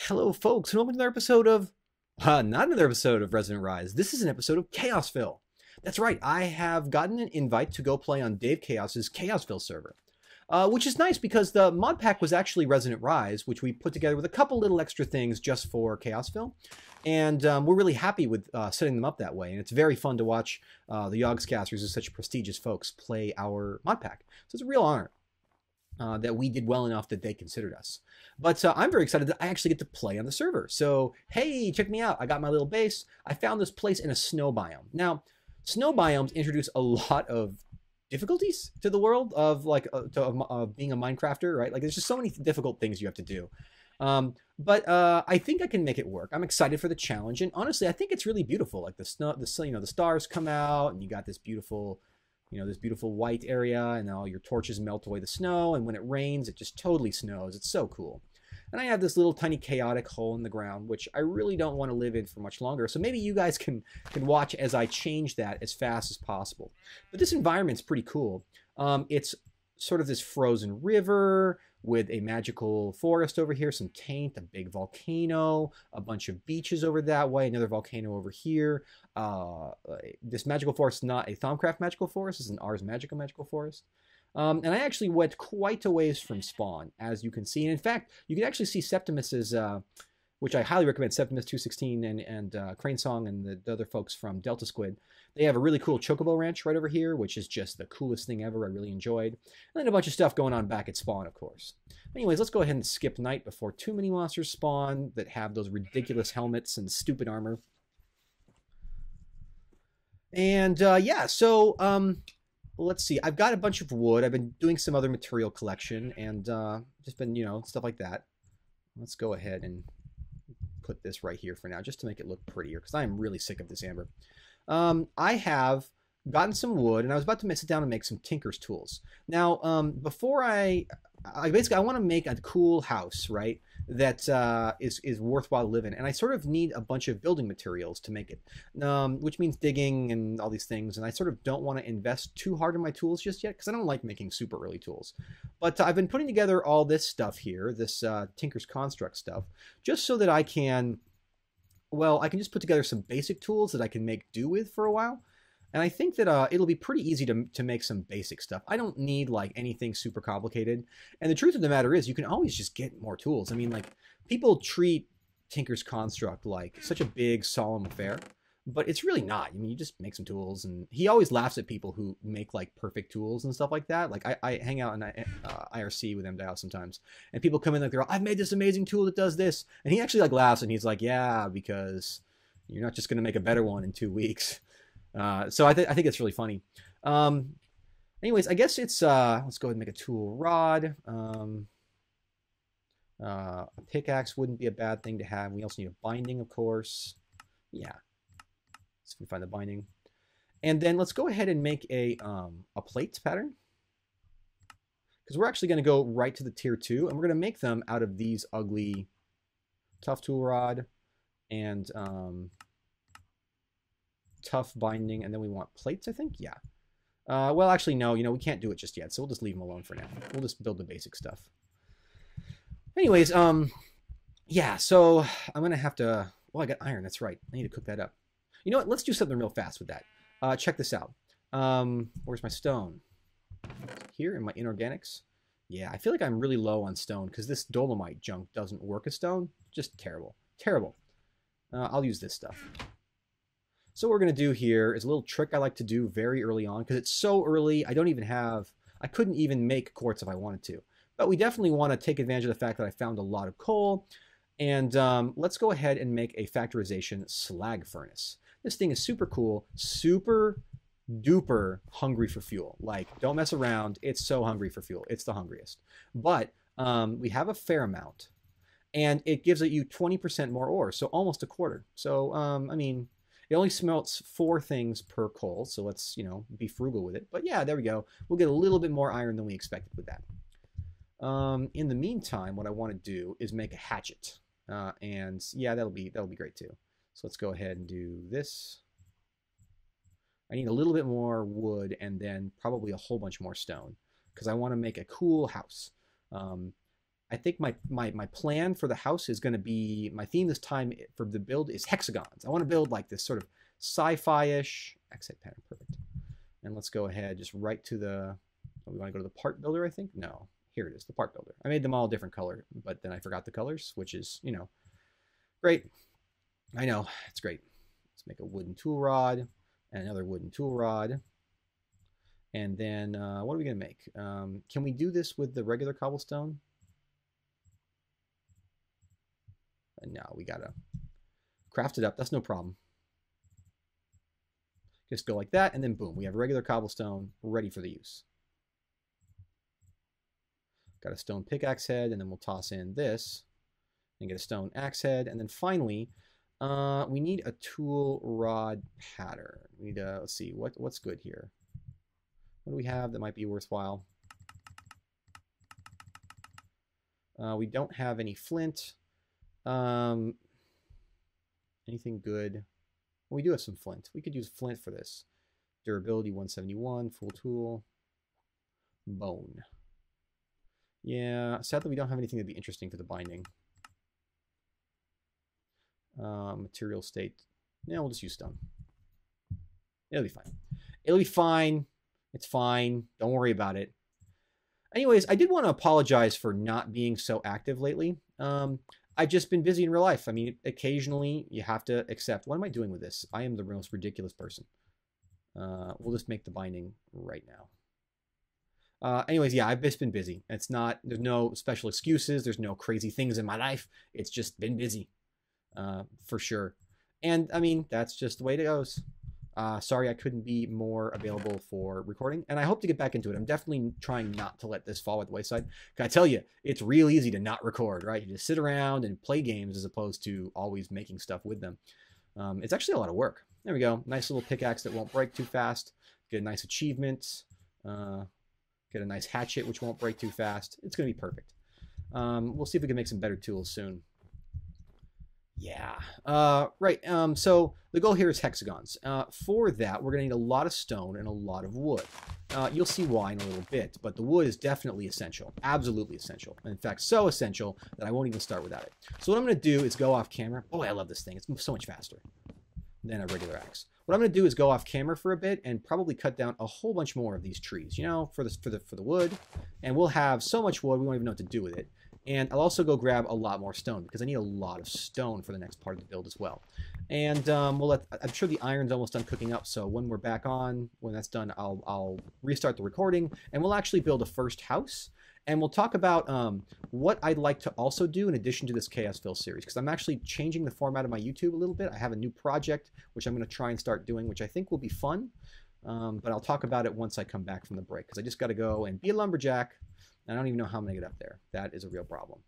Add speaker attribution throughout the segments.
Speaker 1: Hello, folks, and welcome to another episode of, not another episode of Resident Rise. This is an episode of ChaosVille. That's right, I have gotten an invite to go play on Dave Chaos's ChaosVille server, which is nice because the mod pack was actually Resident Rise, which we put together with a couple little extra things just for ChaosVille. And we're really happy with setting them up that way. And it's very fun to watch the Yogscasters, who are such prestigious folks, play our mod pack. So it's a real honor. That we did well enough that they considered us. But I'm very excited that I actually get to play on the server. So, hey, check me out. I got my little base. I found this place in a snow biome. Now, snow biomes introduce a lot of difficulties to the world of being a Minecrafter, right? Like, there's just so many difficult things you have to do. But I think I can make it work. I'm excited for the challenge, and honestly, I think it's really beautiful. Like the snow, the stars come out, and you got this beautiful white area, and all your torches melt away the snow, and when it rains, it just totally snows. It's so cool. And I have this little tiny chaotic hole in the ground, which I really don't want to live in for much longer. So maybe you guys can watch as I change that as fast as possible. But this environment's pretty cool. It's sort of this frozen river with a magical forest over here, some taint, a big volcano, a bunch of beaches over that way, another volcano over here. This magical forest is not a Thaumcraft magical forest, it's an Ars Magica magical forest. And I actually went quite a ways from spawn, as you can see. And in fact, you can actually see Septimus's, which I highly recommend, Septimus 216 and Crane Song and the other folks from Delta Squid. They have a really cool Chocobo Ranch right over here, which is just the coolest thing ever. I really enjoyed. And then a bunch of stuff going on back at spawn, of course. Anyways, let's go ahead and skip night before too many monsters spawn that have those ridiculous helmets and stupid armor. And yeah, so let's see. I've got a bunch of wood. I've been doing some other material collection and just been, stuff like that. Let's go ahead and put this right here for now, just to make it look prettier, because I'm really sick of this amber. I have gotten some wood, and I was about to sit down and make some tinker's tools. Now, before I want to make a cool house, right, that is worthwhile to live in, and I sort of need a bunch of building materials to make it, which means digging and all these things, and I sort of don't want to invest too hard in my tools just yet, because I don't like making super early tools. But I've been putting together all this stuff here, this Tinker's Construct stuff, just so that I can just put together some basic tools that I can make do with for a while. And I think that it'll be pretty easy to make some basic stuff. I don't need like anything super complicated. And the truth of the matter is, you can always just get more tools. I mean, like, people treat Tinker's Construct like such a big, solemn affair, but it's really not. I mean, you just make some tools, and he always laughs at people who make like perfect tools and stuff like that. Like I hang out in IRC with MDAO sometimes, and people come in like they're all, I've made this amazing tool that does this, and he actually like laughs and he's like, yeah, because you're not just gonna make a better one in 2 weeks. So I think it's really funny. Anyways, I guess it's let's go ahead and make a tool rod. A pickaxe wouldn't be a bad thing to have. We also need a binding, of course. Yeah. So we find the binding, and then let's go ahead and make a plate pattern, because we're actually going to go right to the tier 2, and we're going to make them out of these ugly tough tool rod and tough binding, and then we want plates, I think. Yeah. Well, actually, no. We can't do it just yet, so we'll just leave them alone for now. We'll just build the basic stuff. Anyways, yeah. So I'm gonna have to. Well, I got iron. That's right. I need to cook that up. You know what? Let's do something real fast with that. Check this out. Where's my stone? Here in my inorganics. Yeah, I feel like I'm really low on stone because this dolomite junk doesn't work as stone. Just terrible. Terrible. I'll use this stuff. So what we're going to do here is a little trick I like to do very early on, because it's so early, I couldn't even make quartz if I wanted to. But we definitely want to take advantage of the fact that I found a lot of coal. And let's go ahead and make a factorization slag furnace. This thing is super cool, super duper hungry for fuel. Like, don't mess around. It's so hungry for fuel. It's the hungriest. But we have a fair amount, and it gives you 20% more ore, so almost a quarter. So, I mean, it only smelts 4 things per coal, so let's, be frugal with it. But yeah, there we go. We'll get a little bit more iron than we expected with that. In the meantime, what I want to do is make a hatchet. And yeah, that'll be great too. So let's go ahead and do this. I need a little bit more wood and then probably a whole bunch more stone, because I want to make a cool house. I think my plan for the house is going to be, my theme this time for the build is hexagons. I want to build like this sort of sci-fi-ish exit pattern. Perfect. And let's go ahead just right to the, we want to go to the part builder, I think? No, here it is, the part builder. I made them all different color, but then I forgot the colors, which is, you know, great. I know, it's great. Let's make a wooden tool rod and another wooden tool rod. And then what are we going to make? Can we do this with the regular cobblestone? No, we got to craft it up. That's no problem. Just go like that, and then boom, we have regular cobblestone ready for the use. Got a stone pickaxe head, and then we'll toss in this and get a stone axe head. And then finally, we need a tool rod pattern. We need to, let's see, what's good here? What do we have that might be worthwhile? We don't have any flint. Anything good? Well, we do have some flint. We could use flint for this. Durability 171, full tool. Bone. Yeah, sadly we don't have anything that'd be interesting for the binding. Material state. Yeah, we'll just use stone. It'll be fine. It'll be fine. It's fine. Don't worry about it. Anyways, I did want to apologize for not being so active lately. I've just been busy in real life. I mean, occasionally you have to accept. What am I doing with this? I am the most ridiculous person. We'll just make the binding right now. Anyways, yeah, I've just been busy. It's not, there's no special excuses. There's no crazy things in my life. It's just been busy, for sure. And I mean, that's just the way it goes. Sorry I couldn't be more available for recording, and I hope to get back into it. I'm definitely trying not to let this fall at the wayside. Can I tell you, it's real easy to not record, right? You just sit around and play games as opposed to always making stuff with them. It's actually a lot of work. There we go. Nice little pickaxe that won't break too fast. Get a nice achievement. Get a nice hatchet which won't break too fast. It's going to be perfect. We'll see if we can make some better tools soon. Yeah. Right. So the goal here is hexagons. For that, we're going to need a lot of stone and a lot of wood. You'll see why in a little bit, but the wood is definitely essential. Absolutely essential. In fact, so essential that I won't even start without it. So what I'm going to do is go off camera. Boy, I love this thing. It's so much faster than a regular axe. What I'm going to do is go off camera for a bit and probably cut down a whole bunch more of these trees, you know, for the wood. And we'll have so much wood, we won't even know what to do with it. And I'll also go grab a lot more stone because I need a lot of stone for the next part of the build as well. And I'm sure the iron's almost done cooking up, so when we're back on, when that's done, I'll restart the recording, and we'll actually build a first house. And we'll talk about what I'd like to also do in addition to this ChaosVille series, because I'm actually changing the format of my YouTube a little bit. I have a new project, which I'm going to try and start doing, which I think will be fun. But I'll talk about it once I come back from the break, because I just got to go and be a lumberjack. I don't even know how I'm going to get up there. That is a real problem.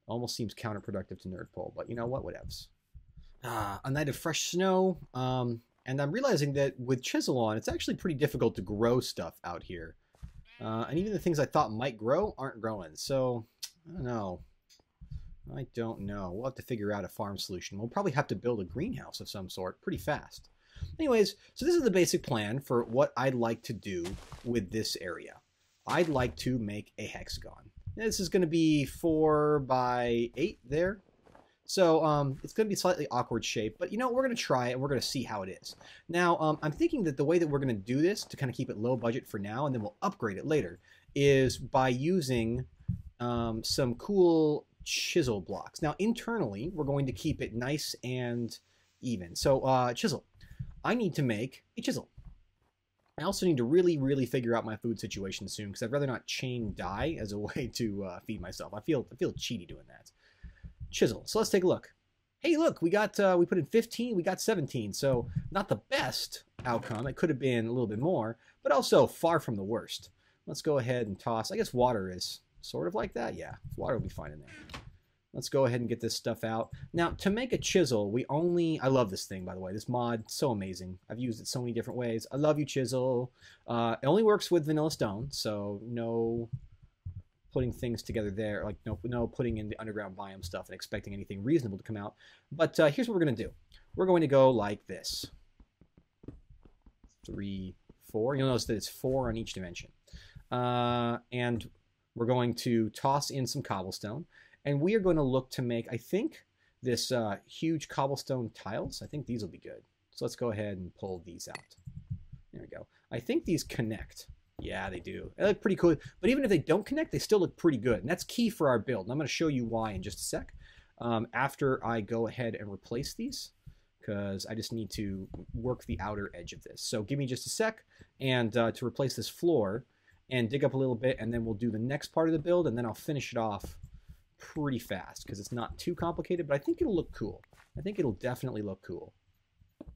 Speaker 1: Almost seems counterproductive to Nerdpole, but you know what? Whatevs. A night of fresh snow. And I'm realizing that with chisel on, it's actually pretty difficult to grow stuff out here. And even the things I thought might grow aren't growing. So, I don't know. I don't know. We'll have to figure out a farm solution. We'll probably have to build a greenhouse of some sort pretty fast. Anyways, so this is the basic plan for what I'd like to do with this area. I'd like to make a hexagon. This is going to be 4 by 8 there. So it's going to be slightly awkward shape, but you know, we're going to try it and we're going to see how it is. Now, I'm thinking that the way that we're going to do this to kind of keep it low budget for now, and then we'll upgrade it later, is by using some cool chisel blocks. Now, internally, we're going to keep it nice and even. So chisel. I need to make a chisel. I also need to really figure out my food situation soon, because I'd rather not chain die as a way to feed myself. I feel cheaty doing that. Chisel. So let's take a look. Hey, look, we put in 15, we got 17. So not the best outcome. It could have been a little bit more, but also far from the worst. Let's go ahead and toss. I guess water is sort of like that. Yeah, water will be fine in there. Let's go ahead and get this stuff out. Now, to make a chisel, I love this thing, by the way. This mod, so amazing. I've used it so many different ways. I love you, chisel. It only works with vanilla stone, so no putting things together there, like no putting in the underground biome stuff and expecting anything reasonable to come out. But here's what we're going to do. We're going to go like this. 3, 4. You'll notice that it's 4 on each dimension. And we're going to toss in some cobblestone, and we are going to look to make, I think, this huge cobblestone tiles. I think these will be good. So let's go ahead and pull these out. There we go. I think these connect. Yeah, they do. They look pretty cool. But even if they don't connect, they still look pretty good. And that's key for our build. And I'm going to show you why in just a sec. After I go ahead and replace these, because I just need to work the outer edge of this. So give me just a sec and to replace this floor and dig up a little bit, and then we'll do the next part of the build, and then I'll finish it off pretty fast because it's not too complicated, but I think it'll look cool. I think it'll definitely look cool.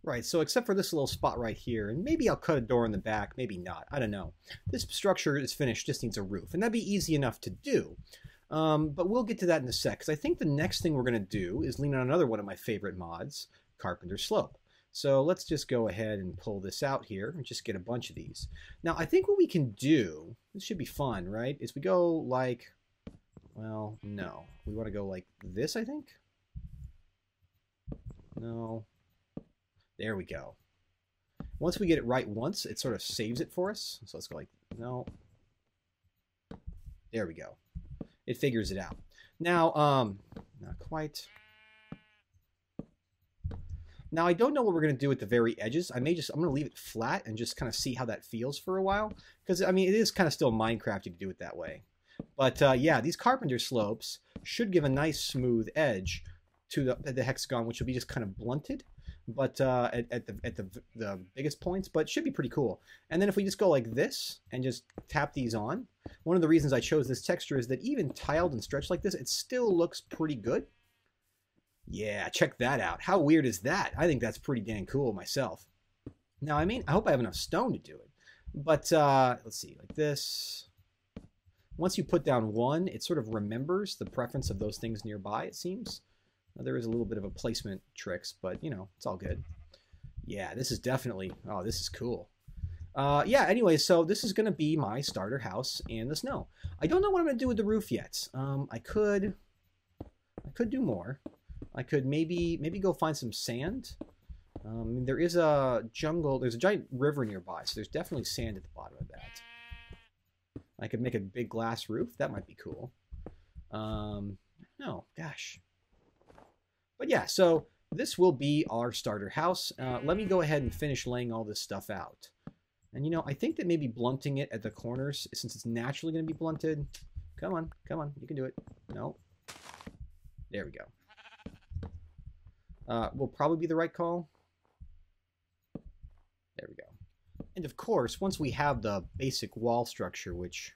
Speaker 1: Right, so except for this little spot right here, and maybe I'll cut a door in the back, maybe not, I don't know. This structure is finished, just needs a roof, and that'd be easy enough to do. But we'll get to that in a sec, because I think the next thing we're going to do is lean on another one of my favorite mods, Carpenter's Slope. So let's just go ahead and pull this out here and just get a bunch of these. Now, I think what we can do, this should be fun, right, is we go like, well, no. We want to go like this, I think? No. There we go. Once we get it right once, it sort of saves it for us. So let's go like, no. There we go. It figures it out. Now, not quite. Now, I don't know what we're going to do at the very edges. I'm going to leave it flat and just kind of see how that feels for a while. Because, I mean, it is kind of still Minecrafty to do it that way. But, yeah, these carpenter slopes should give a nice smooth edge to the hexagon, which will be just kind of blunted. But at the biggest points, but should be pretty cool. And then if we just go like this and just tap these on, one of the reasons I chose this texture is that even tiled and stretched like this, it still looks pretty good. Yeah, check that out. How weird is that? I think that's pretty dang cool myself. Now, I mean, I hope I have enough stone to do it. But let's see, like this. Once you put down one, it sort of remembers the preference of those things nearby, it seems. Now, there is a little bit of a placement tricks, but, you know, it's all good. Yeah, this is definitely, oh, this is cool. Yeah, anyway, so this is going to be my starter house in the snow. I don't know what I'm going to do with the roof yet. I could do more. I could maybe go find some sand. There is a jungle, there's a giant river nearby, so there's definitely sand at the bottom of that. I could make a big glass roof. That might be cool. No, gosh. But yeah, so this will be our starter house. Let me go ahead and finish laying all this stuff out. And you know, I think that maybe blunting it at the corners, since it's naturally going to be blunted. Come on, you can do it. No. There we go. Will probably be the right call. There we go. And of course, once we have the basic wall structure, which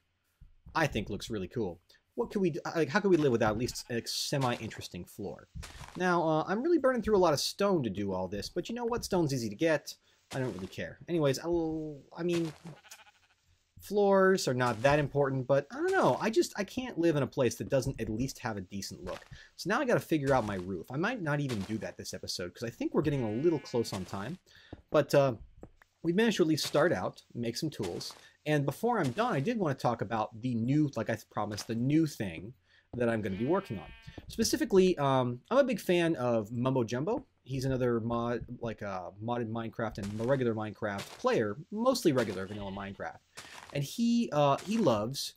Speaker 1: I think looks really cool, what could we do? Like, how could we live without at least a semi-interesting floor? Now, I'm really burning through a lot of stone to do all this, but you know what? Stone's easy to get. I don't really care. Anyways, I mean, floors are not that important, but I don't know. I can't live in a place that doesn't at least have a decent look. So now I got to figure out my roof. I might not even do that this episode because I think we're getting a little close on time. But we managed to at least start out, make some tools. And before I'm done, I did want to talk about the new, like I promised, the new thing that I'm going to be working on. Specifically, I'm a big fan of Mumbo Jumbo. He's another mod, like a modded Minecraft and a regular Minecraft player, mostly regular vanilla Minecraft. And he loves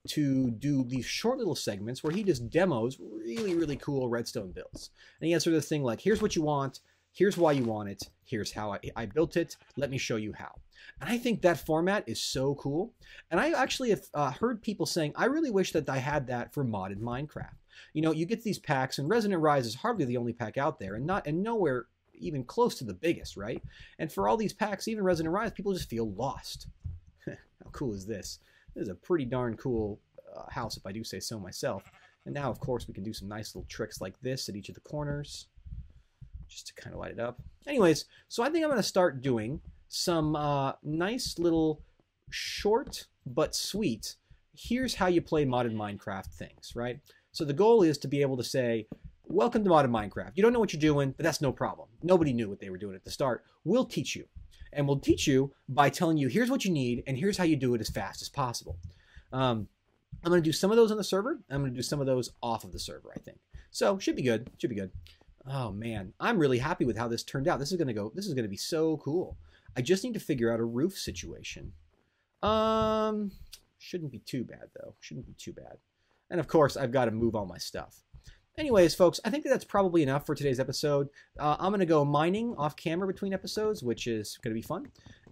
Speaker 1: to do these short little segments where he just demos really, really cool redstone builds. And he has sort of this thing like, here's what you want, here's why you want it, here's how I built it, let me show you how. And I think that format is so cool. And I actually have heard people saying, I really wish that I had that for modded Minecraft. You know, you get these packs, and Resonant Rise is hardly the only pack out there, and nowhere even close to the biggest, right? And for all these packs, even Resonant Rise, people just feel lost. How cool is this? This is a pretty darn cool house, if I do say so myself. And now, of course, we can do some nice little tricks like this at each of the corners, just to kind of light it up. Anyways, so I think I'm going to start doing some nice little short but sweet, here's how you play modded Minecraft things, right? So the goal is to be able to say, welcome to modded Minecraft. You don't know what you're doing, but that's no problem. Nobody knew what they were doing at the start. We'll teach you. And we'll teach you by telling you, here's what you need, and here's how you do it as fast as possible. I'm going to do some of those on the server. I'm going to do some of those off of the server, I think. So, should be good. Should be good. Oh, man. I'm really happy with how this turned out. This is going to be so cool. I just need to figure out a roof situation. Shouldn't be too bad, though. Shouldn't be too bad. And of course, I've got to move all my stuff. Anyways, folks, I think that's probably enough for today's episode. I'm going to go mining off camera between episodes, which is going to be fun.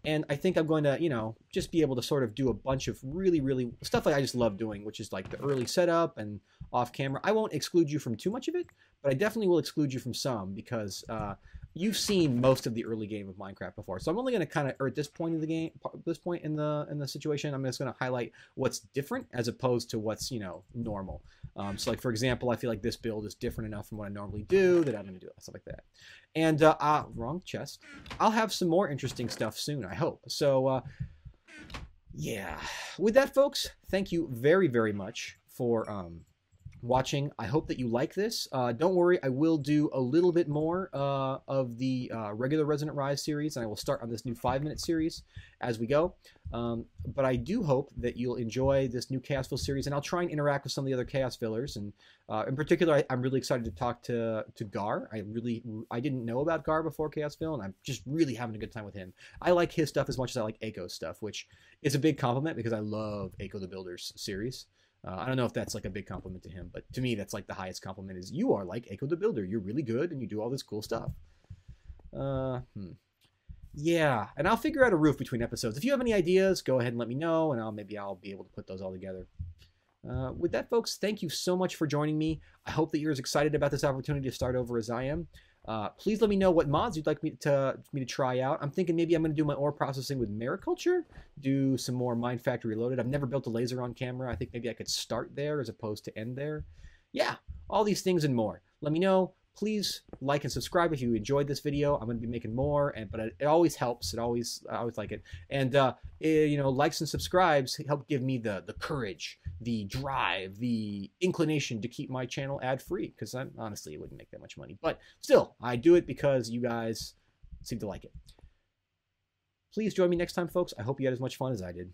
Speaker 1: And I think I'm going to, you know, just be able to sort of do a bunch of really stuff like I just love doing, which is like the early setup and off camera. I won't exclude you from too much of it, but I definitely will exclude you from some because you've seen most of the early game of Minecraft before. So I'm only going to kind of, or at this point in the game, this point in the situation, I'm just going to highlight what's different as opposed to what's, you know, normal. So like, for example, I feel like this build is different enough from what I normally do that I'm going to do stuff like that. And, wrong chest. I'll have some more interesting stuff soon, I hope. So, yeah. With that, folks, thank you very much for watching. I hope that you like this. Don't worry, I will do a little bit more of the regular Resident Rise series, and I will start on this new 5-minute series as we go. But I do hope that you'll enjoy this new ChaosVille series, and I'll try and interact with some of the other ChaosVillers. And in particular, I'm really excited to talk to Gar. I didn't know about Gar before ChaosVille, and I'm just really having a good time with him. I like his stuff as much as I like Aiko's stuff, which is a big compliment because I love Aiko the Builder's series. I don't know if that's like a big compliment to him, but to me, that's like the highest compliment is you are like Aiko the Builder. You're really good and you do all this cool stuff. Yeah, and I'll figure out a roof between episodes. If you have any ideas, go ahead and let me know, and maybe I'll be able to put those all together. With that, folks, thank you so much for joining me. I hope that you're as excited about this opportunity to start over as I am. Please let me know what mods you'd like me to try out. I'm thinking maybe I'm going to do my ore processing with mariculture, do some more Mine Factory Reloaded. I've never built a laser on camera. I think maybe I could start there as opposed to end there. Yeah, all these things and more. Let me know. Please like and subscribe if you enjoyed this video. I'm going to be making more, but it always helps. I always like it. And you know, likes and subscribes help give me the courage, the drive, the inclination to keep my channel ad-free. Because honestly, it wouldn't make that much money. But still, I do it because you guys seem to like it. Please join me next time, folks. I hope you had as much fun as I did.